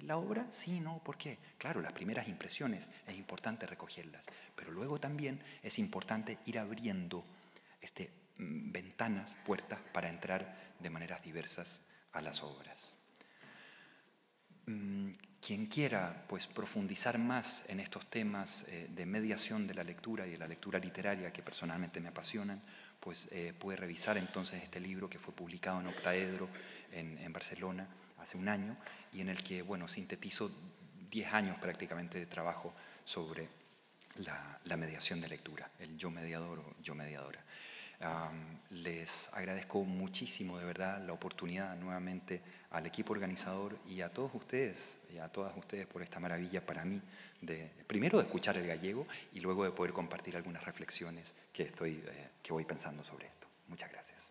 la obra? Sí, no, ¿por qué? Claro, las primeras impresiones es importante recogerlas, pero luego también es importante ir abriendo ventanas, puertas para entrar de maneras diversas a las obras. Quien quiera pues, profundizar más en estos temas de mediación de la lectura y de la lectura literaria que personalmente me apasionan, pues puede revisar entonces este libro que fue publicado en Octaedro en Barcelona hace un año y en el que bueno, sintetizo 10 años prácticamente de trabajo sobre la mediación de lectura, el yo mediador o yo mediadora. Les agradezco muchísimo de verdad la oportunidad nuevamente al equipo organizador y a todos ustedes y a todas ustedes por esta maravilla para mí primero de escuchar el gallego y luego de poder compartir algunas reflexiones que voy pensando sobre esto. Muchas gracias.